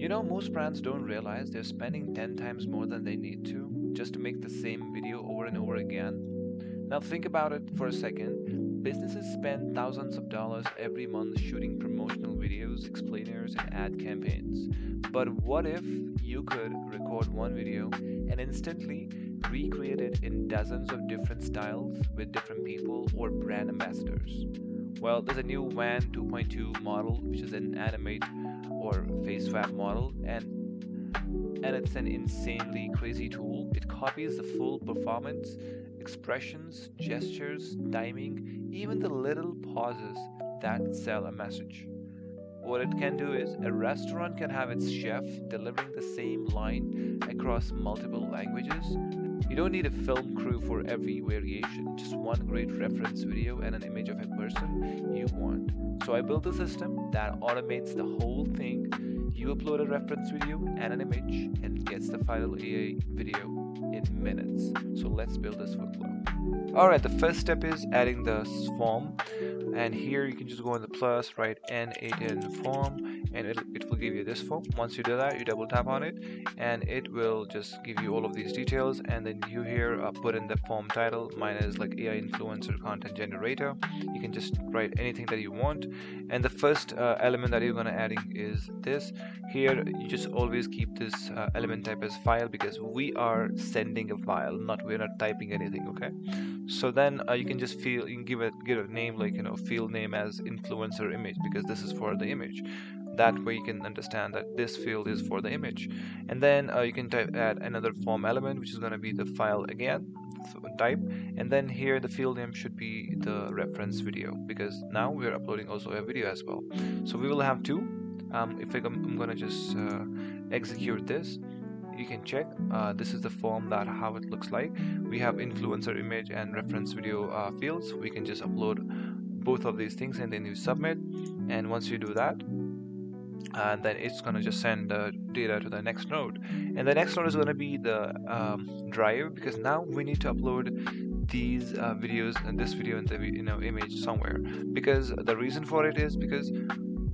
You know, most brands don't realize they're spending 10 times more than they need to just to make the same video over and over again. Now, think about it for a second. Businesses spend thousands of dollars every month shooting promotional videos, explainers, and ad campaigns. But what if you could record one video and instantly recreate it in dozens of different styles with different people or brand ambassadors? Well, there's a new Wan 2.2 model, which is an Animate or face swap model, and it's an insanely crazy tool. It copies the full performance, expressions, gestures, timing, even the little pauses that sell a message. What it can do is a restaurant can have its chef delivering the same line across multiple languages. You don't need a film crew for every variation, just one great reference video and an image of a person you want. So I built a system that automates the whole thing. You upload a reference video and an image and gets the final AI video in minutes. So let's build this workflow. Alright, the first step is adding the form, and here you can just go on the plus, write N8N form, and it will give you this form. Once you do that, you double tap on it and it will just give you all of these details, and then you here put in the form title. Mine is like AI influencer content generator. You can just write anything that you want, and the first element that you're going to adding is this. Here you just always keep this element type as file, because we are sending a file, we're not typing anything. Okay, so then you can just you can give a name, like, you know, field name as influencer image, because this is for the image. That way you can understand that this field is for the image. And then you can add another form element, which is going to be the file again, so type, and then here the field name should be the reference video, because now we are uploading also a video as well. So we will have two. If I'm going to just execute this, you can check this is the form, that how it looks like. We have influencer image and reference video fields. We can just upload both of these things, and then you submit. And once you do that, and then it's going to just send the data to the next node, and the next node is going to be the drive, because now we need to upload these videos and this video and the image somewhere. Because the reason for it is because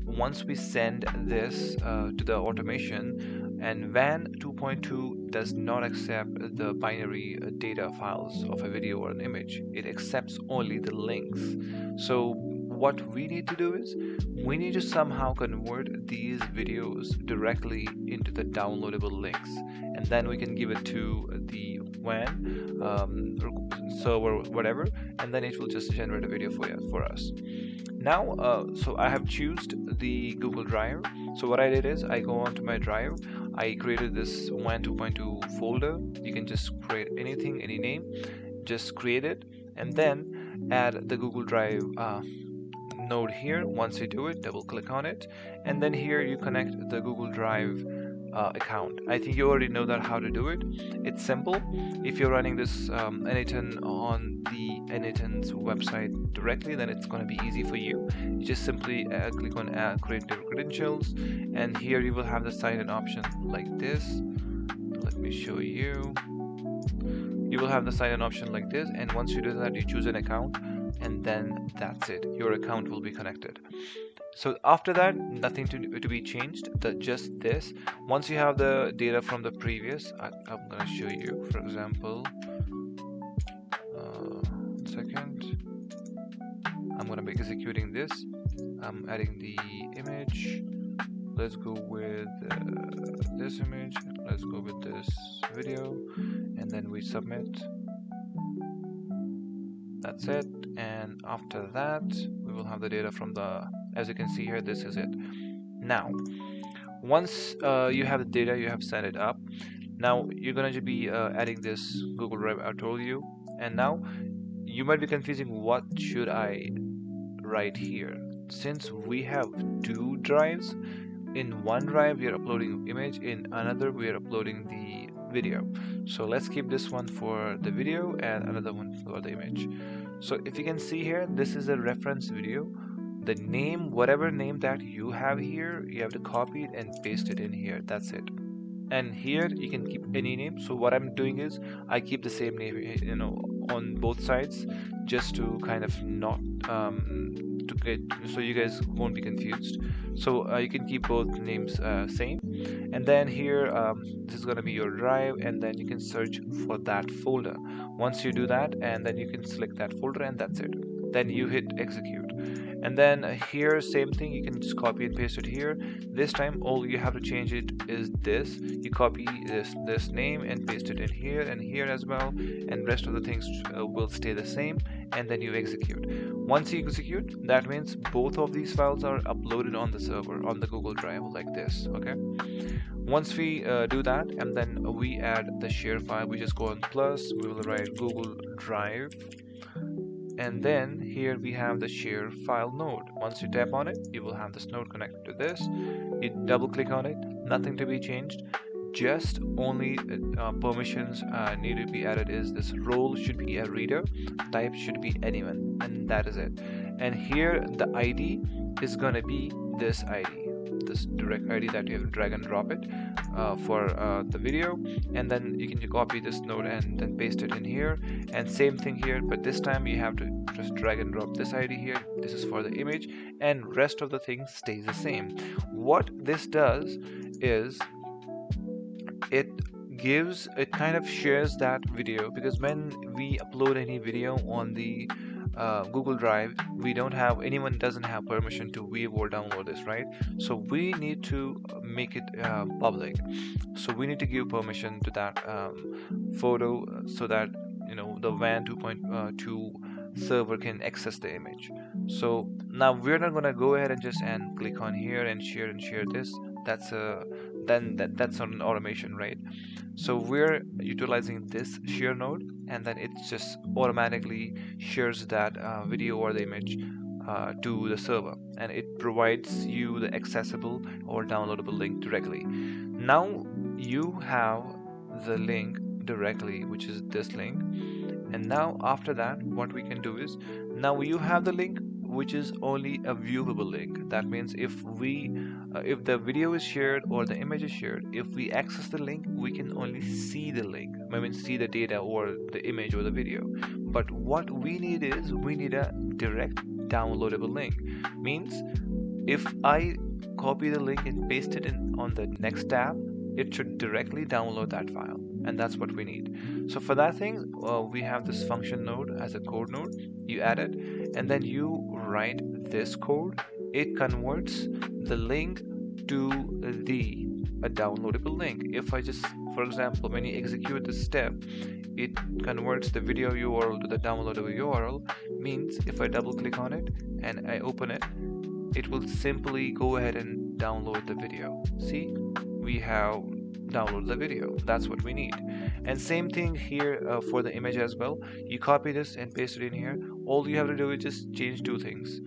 once we send this to the automation, and Wan 2.2 does not accept the binary data files of a video or an image. It accepts only the links. So what we need to do is we need to somehow convert these videos directly into the downloadable links, and then we can give it to the WAN server, whatever, and then it will just generate a video for us. Now so I have chosen the Google Drive. So what I did is I go onto my drive. I created this Wan 2.2 folder. You can just create anything, any name, just create it, and then add the Google Drive node here. Once you do it, double click on it, and then here you connect the Google Drive account. I think you already know that how to do it. It's simple. If you're running this N8N on the N8N's website directly, then it's going to be easy for you. You just simply click on create your credentials, and here you will have the sign-in option like this. Let me show you. You will have the sign-in option like this, and once you do that, you choose an account, and then that's it. Your account will be connected. So after that, nothing to be changed, just this. Once you have the data from the previous, I'm going to show you. For example, one second, I'm going to be executing this. I'm adding the image. Let's go with this image. Let's go with this video, and then we submit. That's it. And after that, we will have the data from the, as you can see here, this is it. Now once you have the data, you have set it up. Now you're going to be adding this Google Drive I told you, and now you might be confusing, what should I write here? Since we have two drives, in one drive we are uploading image, in another we are uploading the video. So let's keep this one for the video and another one for the image. So if you can see here, this is a reference video. The name, whatever name that you have here, you have to copy it and paste it in here. That's it. And here you can keep any name. So what I'm doing is I keep the same name, on both sides, just to kind of not to get, so you guys won't be confused. So you can keep both names same, and then here this is going to be your drive, and then you can search for that folder. Once you do that, and then you can select that folder, and that's it. Then you hit execute, and then here same thing, you can just copy and paste it here. This time all you have to change it is this. You copy this name and paste it in here and here as well, and rest of the things will stay the same, and then you execute. Once you execute, that means both of these files are uploaded on the server on the Google Drive like this. Okay, once we do that, and then we add the share file, we just go on plus, we will write Google Drive, and then here we have the share file node. Once you tap on it, you will have this node connected to this. You double click on it, nothing to be changed, just only permissions need to be added is this role should be a reader, type should be anyone, and that is it. And here the ID is gonna be this ID, this direct ID that you have to drag and drop it for the video, and then you can copy this node and then paste it in here, and same thing here, but this time you have to just drag and drop this ID here. This is for the image, and rest of the things stays the same. What this does is it kind of shares that video, because when we upload any video on the Google Drive, we don't have, anyone doesn't have permission to view or download this, right? So we need to make it public. So we need to give permission to that photo so that the Wan 2.2 server can access the image. So now we're not gonna go ahead and just click on here and share this. That's that's not an automation, right? So we're utilizing this share node, and then it just automatically shares that video or the image to the server, and it provides you the accessible or downloadable link directly. Now you have the link directly, which is this link, and now after that what we can do is, now you have the link which is only a viewable link. That means if the video is shared or the image is shared, if we access the link, we can only see the link, I mean see the data or the image or the video. But what we need is, we need a direct downloadable link. Means if I copy the link and paste it in on the next tab, it should directly download that file, and that's what we need. So for that thing, we have this function node as a code node. You add it, and then you write this code. It converts the link to a downloadable link. If I just, for example, when you execute this step, it converts the video URL to the downloadable URL. Means if I double click on it and I open it, it will simply go ahead and download the video. See, we have download the video. That's what we need. And same thing here for the image as well. You copy this and paste it in here. All you have to do is just change two things.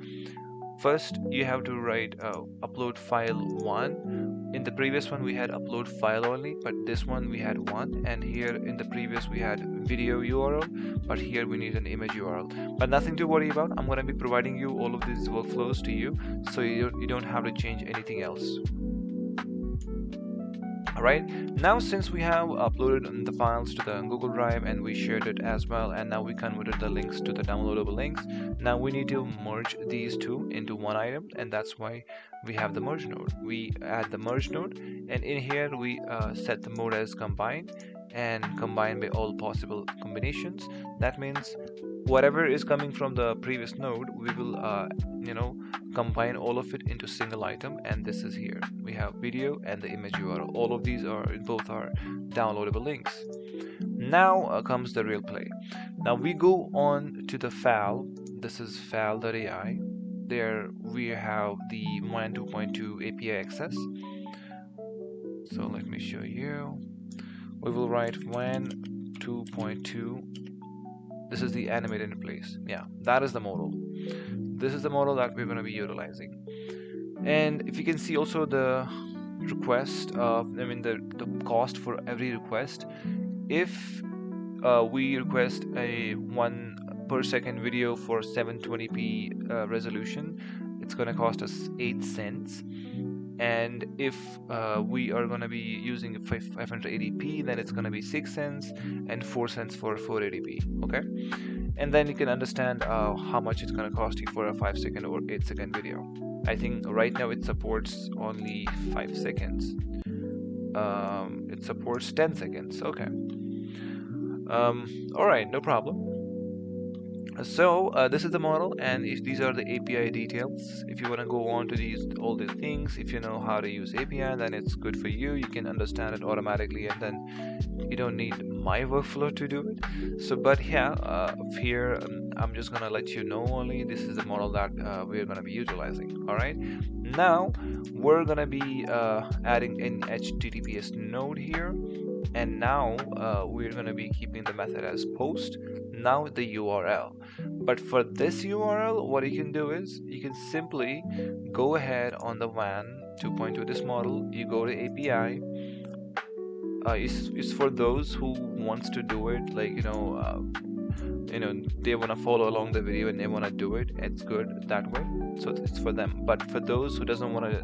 First, you have to write upload file 1. In the previous one we had upload file only, but this one we had 1, and here in the previous we had video URL, but here we need an image URL. But nothing to worry about. I'm going to be providing you all of these workflows to you, so you don't have to change anything else. Alright, now since we have uploaded the files to the Google Drive and we shared it as well, and now we converted the links to the downloadable links, now we need to merge these two into one item, and that's why we have the merge node. We add the merge node, and in here we set the mode as combined, and combine by all possible combinations. That means whatever is coming from the previous node, we will combine all of it into single item, and this is here. We have video and the image URL. All of these are, both are downloadable links. Now comes the real play. Now we go on to the file. This is file.ai. There we have the Wan 2.2 API access. So let me show you. We will write Wan 2.2. This is the Animate interface. Yeah, that is the model. This is the model that we're going to be utilizing. And if you can see also the request, the cost for every request. If we request a 1 per second video for 720p resolution, it's going to cost us 8 cents. and if we are going to be using 580p, then it's going to be 6 cents and 4 cents for 480p. Okay, and then you can understand how much it's going to cost you for a 5-second or 8-second video. I think right now it supports only 5 seconds. It supports 10 seconds. Okay. All right, no problem. So this is the model, and if these are the API details. If you want to go on to all these things, if you know how to use API, then it's good for you. You can understand it automatically, and then you don't need my workflow to do it. So, but yeah, here I'm just gonna let you know only this is the model that we're gonna be utilizing. All right. Now we're gonna be adding an HTTPS node here, and now we're gonna be keeping the method as post. Now the URL. But for this URL, what you can do is you can simply go ahead on the Wan 2.2 this model. You go to API. It's for those who wants to do it, like they want to follow along the video and they want to do it. It's good that way, so it's for them. But for those who doesn't want to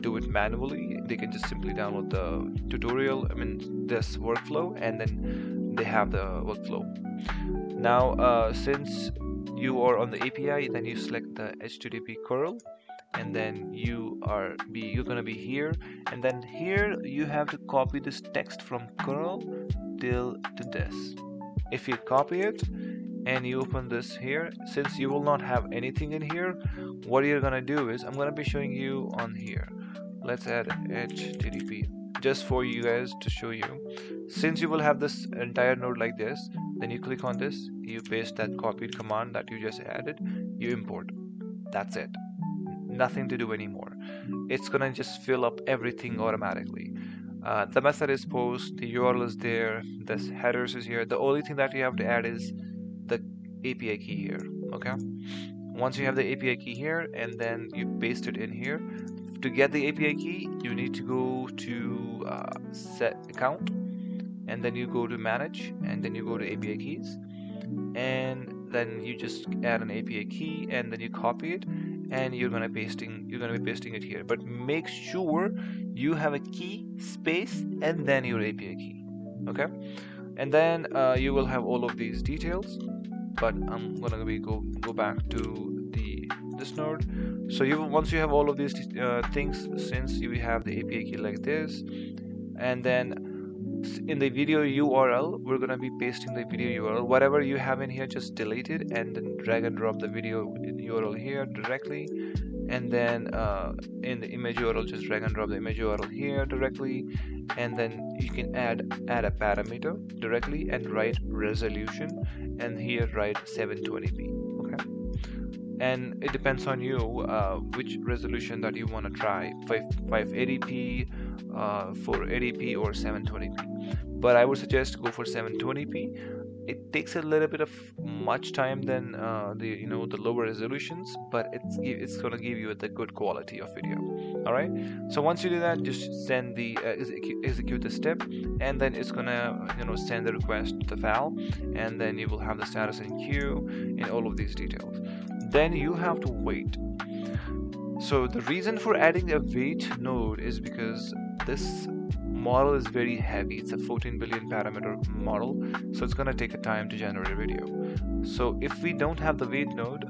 do it manually, they can just simply download the tutorial, this workflow, and then they have the workflow. Now since you are on the API, then you select the HTTP curl, and then you're gonna be here, and then here you have to copy this text from curl till to this. If you copy it and you open this here, since you will not have anything in here, what you're gonna do is I'm gonna be showing you on here. Let's add HTTP just for you guys to show you. Since you will have this entire node like this, then you click on this, you paste that copied command that you just added, you import. That's it. Nothing to do anymore. It's gonna just fill up everything automatically. The method is post, the URL is there, this headers is here. The only thing that you have to add is the API key here. Okay. Once you have the API key here, and then you paste it in here. To get the API key, you need to go to set account, and then you go to manage, and then you go to API keys, and then you just add an API key, and then you copy it, and you're gonna be pasting it here. But make sure you have a key space and then your API key. Okay, and then you will have all of these details. But I'm gonna go back to this node. So once you have all of these things, since you have the API key like this, and then in the video URL, we're gonna be pasting the video URL. Whatever you have in here, just delete it and then drag and drop the video URL here directly. And then in the image URL, just drag and drop the image URL here directly. And then you can add a parameter directly and write resolution, and here write 720p. Okay, and it depends on you which resolution that you want to try, 580p, 480p, or 720p. But I would suggest go for 720p. It takes a little bit of much time than the lower resolutions, but it's gonna give you the good quality of video. All right. So once you do that, just send the execute the step, and then it's gonna send the request to the file, and then you will have the status in queue and all of these details. Then you have to wait. So the reason for adding a wait node is because this model is very heavy. It's a 14 billion parameter model, so it's gonna take a time to generate a video. So if we don't have the wait node,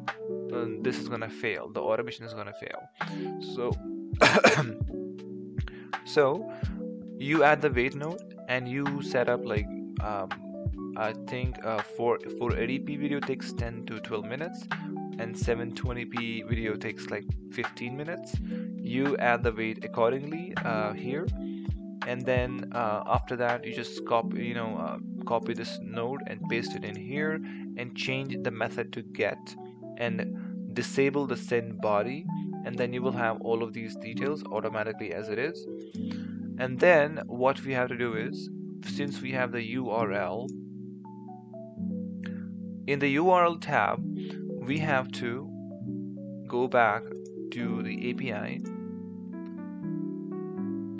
this is gonna fail. The automation is gonna fail. So so you add the wait node, and you set up like I think for 480p video takes 10 to 12 minutes, and 720p video takes like 15 minutes. You add the wait accordingly here, and then after that you just copy this node and paste it in here, and change the method to get, and disable the send body, and then you will have all of these details automatically as it is. And then what we have to do is, since we have the URL, in the URL tab we have to go back to the API,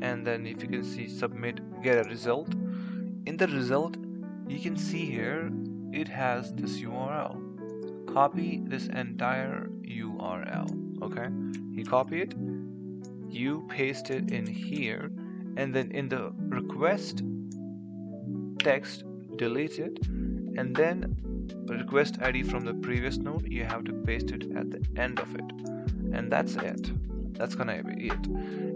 and then if you can see submit, get a result. In the result you can see here it has this URL. Copy this entire URL. Okay, you copy it, you paste it in here, and then in the request text, delete it, and then request ID from the previous node, you have to paste it at the end of it, and that's it. That's gonna be it.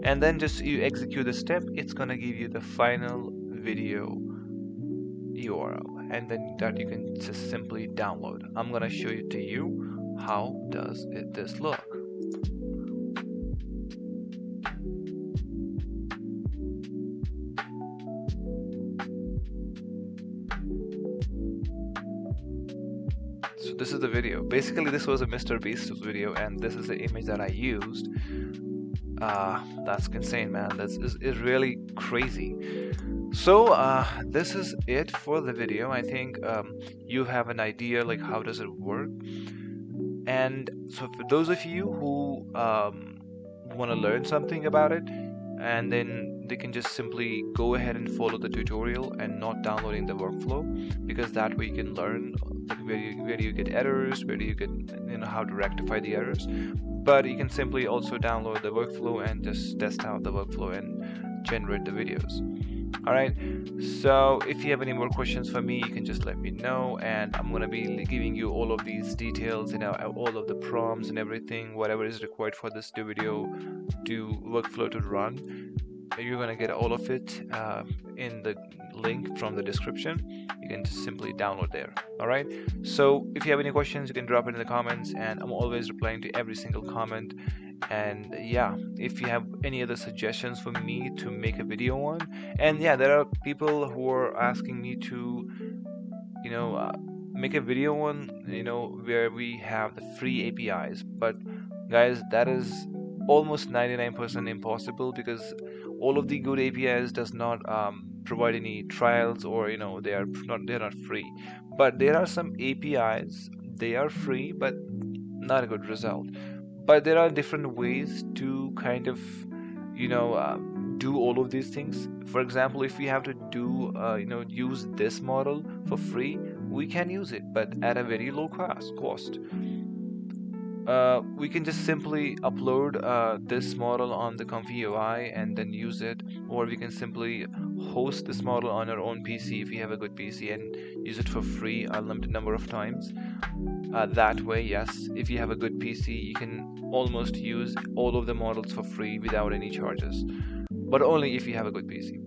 And then just you execute the step, it's gonna give you the final video URL, and then that you can just simply download. I'm gonna show it to you. How does this look? So this is the video. Basically, this was a Mr. Beast video, and this is the image that I used. That's insane, man. That's is really crazy. So this is it for the video. I think you have an idea like how does it work. And so for those of you who want to learn something about it, and then they can just simply go ahead and follow the tutorial and not downloading the workflow, because that way you can learn like where do you get errors, where do you get, you know, how to rectify the errors. But you can simply also download the workflow and just test out the workflow and generate the videos. Alright, so if you have any more questions for me, you can just let me know, and I'm gonna be giving you all of these details, you know, all of the prompts and everything, whatever is required for this video to workflow to run. You're gonna get all of it in the link from the description. You can just simply download there. Alright, so if you have any questions, you can drop it in the comments, and I'm always replying to every single comment. And yeah, if you have any other suggestions for me to make a video on, and yeah, there are people who are asking me to, you know, make a video on, you know, where we have the free APIs. But guys, that is almost 99% impossible, because all of the good APIs does not provide any trials, or you know, they're not free. But there are some APIs, they are free but not a good result. But there are different ways to kind of, you know, do all of these things. For example, if we have to do you know, use this model for free, we can use it, but at a very low cost. We can just simply upload this model on the Comfy UI and then use it, or we can simply host this model on our own PC if you have a good PC, and use it for free unlimited number of times. That way, yes, if you have a good PC, you can almost use all of the models for free without any charges, but only if you have a good PC.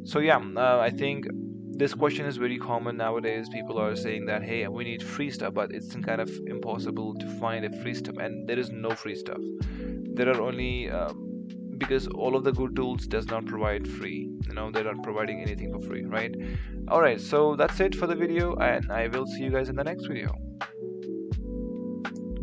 So yeah, I think this question is very common nowadays. People are saying that, hey, we need free stuff, but it's kind of impossible to find a free stuff, and there is no free stuff. There are only because all of the good tools does not provide free, you know, they're not providing anything for free, right? All right, so that's it for the video, and I will see you guys in the next video.